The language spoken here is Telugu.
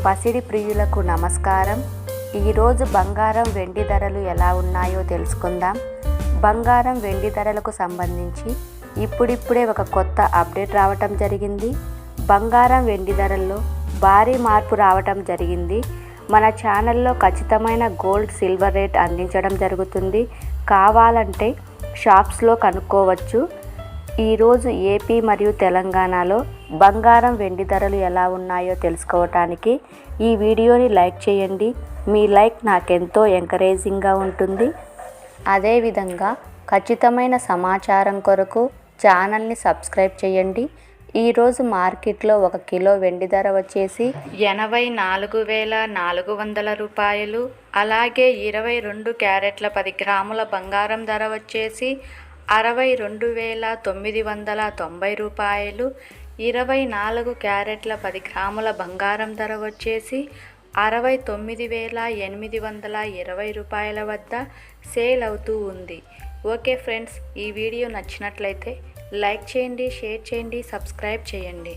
పసిడి ప్రియులకు నమస్కారం. ఈరోజు బంగారం వెండి ధరలు ఎలా ఉన్నాయో తెలుసుకుందాం. బంగారం వెండి ధరలకు సంబంధించి ఇప్పుడిప్పుడే ఒక కొత్త అప్డేట్ రావటం జరిగింది. బంగారం వెండి ధరల్లో భారీ మార్పు రావటం జరిగింది. మన ఛానల్లో ఖచ్చితమైన గోల్డ్ సిల్వర్ రేట్ అందించడం జరుగుతుంది. కావాలంటే షాప్స్లో కనుక్కోవచ్చు. ఈరోజు ఏపీ మరియు తెలంగాణలో బంగారం వెండి ధరలు ఎలా ఉన్నాయో తెలుసుకోవటానికి ఈ వీడియోని లైక్ చేయండి. మీ లైక్ నాకెంతో ఎంకరేజింగ్గా ఉంటుంది. అదేవిధంగా ఖచ్చితమైన సమాచారం కొరకు ఛానల్ని సబ్స్క్రైబ్ చేయండి. ఈరోజు మార్కెట్లో 1 కిలో వెండి ధర వచ్చేసి 84,400 రూపాయలు. అలాగే 22 క్యారెట్ల 10 గ్రాముల బంగారం ధర వచ్చేసి 62,990 రూపాయలు. 24 క్యారెట్ల 10 గ్రాముల బంగారం ధర వచ్చేసి 69,820 రూపాయల వద్ద సేల్ అవుతూ ఉంది. ఓకే ఫ్రెండ్స్, ఈ వీడియో నచ్చినట్లయితే లైక్ చేయండి, షేర్ చేయండి, సబ్స్క్రైబ్ చేయండి.